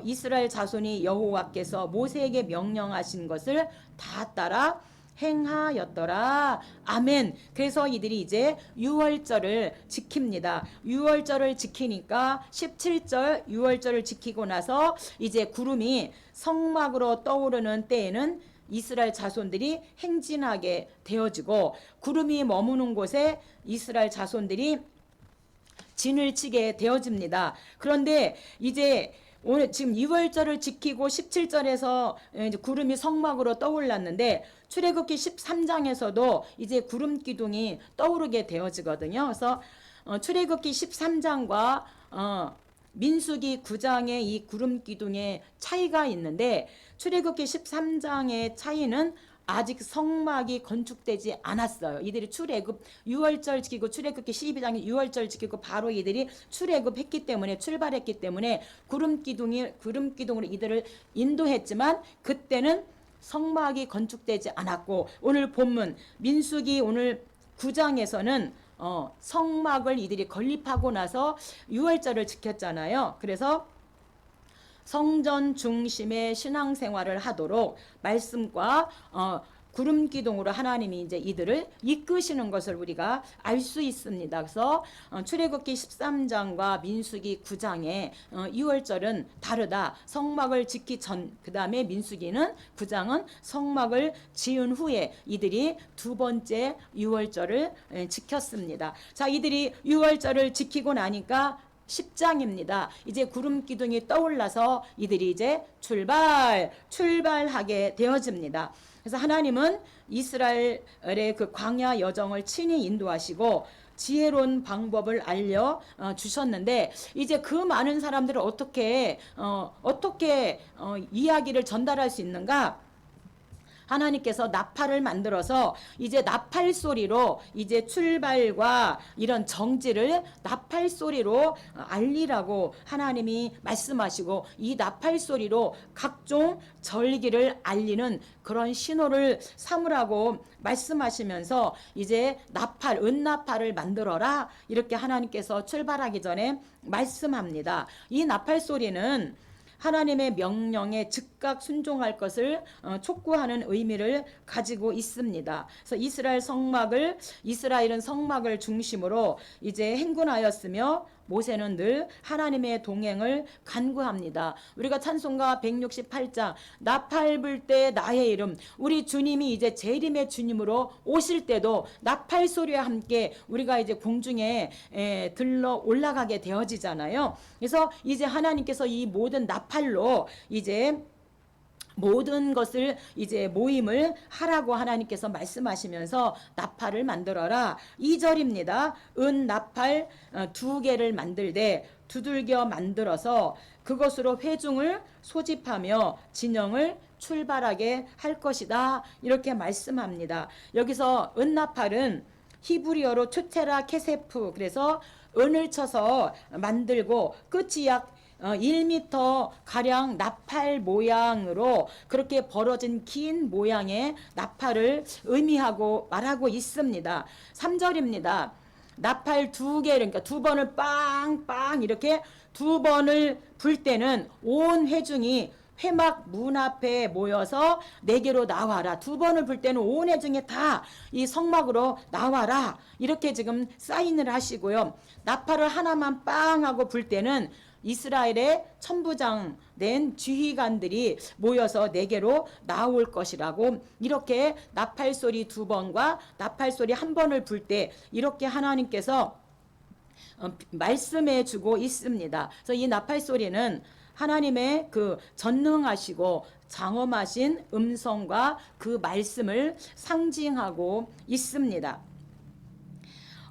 [SPEAKER 1] 이스라엘 자손이 여호와께서 모세에게 명령하신 것을 다 따라 행하였더라. 아멘. 그래서 이들이 이제 유월절을 지킵니다. 유월절을 지키니까 17절 유월절을 지키고 나서 이제 구름이 성막으로 떠오르는 때에는 이스라엘 자손들이 행진하게 되어지고, 구름이 머무는 곳에 이스라엘 자손들이 진을 치게 되어집니다. 그런데 이제 오늘 지금 유월절을 지키고 17절에서 이제 구름이 성막으로 떠올랐는데 출애굽기 13장에서도 이제 구름 기둥이 떠오르게 되어지거든요. 그래서 출애굽기 13장과 민수기 9장의 이 구름 기둥의 차이가 있는데, 출애굽기 13장의 차이는 아직 성막이 건축되지 않았어요. 이들이 출애굽 유월절 지키고 출애굽기 12장에 유월절 지키고 바로 이들이 출애굽했기 때문에, 출발했기 때문에 구름 기둥으로 이들을 인도했지만 그때는 성막이 건축되지 않았고, 오늘 본문 민수기 오늘 9장에서는 성막을 이들이 건립하고 나서 유월절을 지켰잖아요. 그래서 성전 중심의 신앙생활을 하도록 말씀과 구름 기둥으로 하나님이 이제 이들을 이끄시는 것을 우리가 알 수 있습니다. 그래서 출애굽기 13장과 민수기 9장의 유월절은 다르다. 성막을 짓기 전, 그 다음에 민수기는 9장은 성막을 지은 후에 이들이 두 번째 유월절을 지켰습니다. 자, 이들이 유월절을 지키고 나니까 10장입니다. 이제 구름 기둥이 떠올라서 이들이 이제 출발하게 되어집니다. 그래서 하나님은 이스라엘의 그 광야 여정을 친히 인도하시고 지혜로운 방법을 알려 주셨는데, 이제 그 많은 사람들을 어떻게 이야기를 전달할 수 있는가? 하나님께서 나팔을 만들어서 이제 나팔 소리로 이제 출발과 이런 정지를 나팔 소리로 알리라고 하나님이 말씀하시고, 이 나팔 소리로 각종 절기를 알리는 그런 신호를 삼으라고 말씀하시면서 이제 나팔, 은나팔을 만들어라, 이렇게 하나님께서 출발하기 전에 말씀합니다. 이 나팔 소리는 하나님의 명령에 즉각 순종할 것을 촉구하는 의미를 가지고 있습니다. 그래서 이스라엘은 성막을 중심으로 이제 행군하였으며 모세는 늘 하나님의 동행을 간구합니다. 우리가 찬송가 168장 나팔 불 때 나의 이름, 우리 주님이 이제 재림의 주님으로 오실 때도 나팔 소리와 함께 우리가 이제 공중에 들러 올라가게 되어지잖아요. 그래서 이제 하나님께서 이 모든 나팔로 이제 모든 것을 이제 모임을 하라고 하나님께서 말씀하시면서 나팔을 만들어라. 2절입니다. 은 나팔 2개를 만들되 두들겨 만들어서 그것으로 회중을 소집하며 진영을 출발하게 할 것이다. 이렇게 말씀합니다. 여기서 은나팔은 히브리어로 투테라 케세프, 그래서 은을 쳐서 만들고 끝이 약 1m 가량 나팔 모양으로 그렇게 벌어진 긴 모양의 나팔을 의미하고 말하고 있습니다. 3절입니다. 나팔 2개, 그러니까 2번을 빵빵 이렇게 2번을 불 때는 온 회중이 회막 문 앞에 모여서 4개로 나와라. 2번을 불 때는 온 회중이 다 이 성막으로 나와라. 이렇게 지금 사인을 하시고요. 나팔을 하나만 빵 하고 불 때는 이스라엘의 천부장 된 지휘관들이 모여서 4개로 나올 것이라고, 이렇게 나팔 소리 2번과 나팔 소리 1번을 불 때 이렇게 하나님께서 말씀해 주고 있습니다. 그래서 이 나팔 소리는 하나님의 그 전능하시고 장엄하신 음성과 그 말씀을 상징하고 있습니다.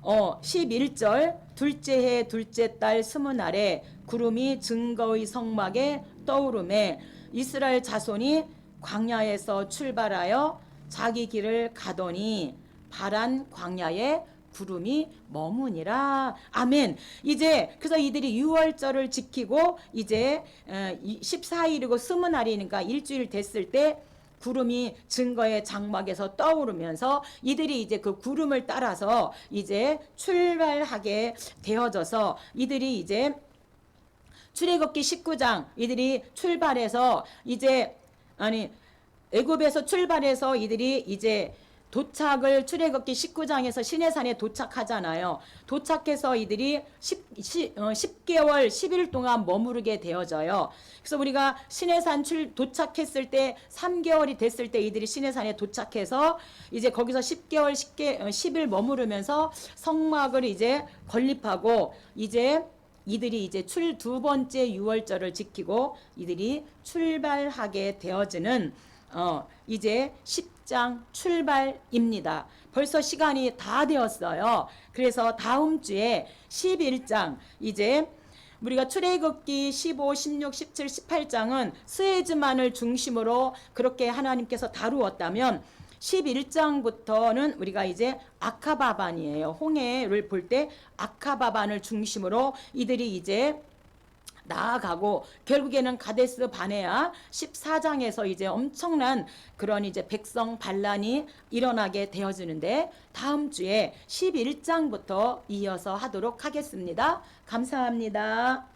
[SPEAKER 1] 11절 둘째 해 둘째 달 스무날에 구름이 증거의 성막에 떠오르매 이스라엘 자손이 광야에서 출발하여 자기 길을 가더니 파란 광야에 구름이 머무니라. 아멘. 이제 그래서 이들이 유월절을 지키고 이제 14일이고 스무날이니까 일주일 됐을 때 구름이 증거의 장막에서 떠오르면서 이들이 이제 그 구름을 따라서 이제 출발하게 되어져서 이들이 이제 출애굽기 19장 이들이 출발해서 이제 애굽에서 출발해서 이들이 이제 도착을 출애굽기 19장에서 시내산에 도착하잖아요. 도착해서 이들이 10개월 10일 동안 머무르게 되어져요. 그래서 우리가 시내산 도착했을 때 3개월이 됐을 때 이들이 시내산에 도착해서 이제 거기서 10일 머무르면서 성막을 이제 건립하고 이제 이들이 이제 두 번째 유월절을 지키고 이들이 출발하게 되어지는 이제 10장 출발입니다. 벌써 시간이 다 되었어요. 그래서 다음 주에 11장 이제 우리가 출애굽기 15, 16, 17, 18장은 스에즈만을 중심으로 그렇게 하나님께서 다루었다면 11장부터는 우리가 이제 아카바반이에요. 홍해를 볼 때 아카바반을 중심으로 이들이 이제 나아가고 결국에는 가데스 바네아 14장에서 이제 엄청난 그런 이제 백성 반란이 일어나게 되어지는데 다음 주에 11장부터 이어서 하도록 하겠습니다. 감사합니다.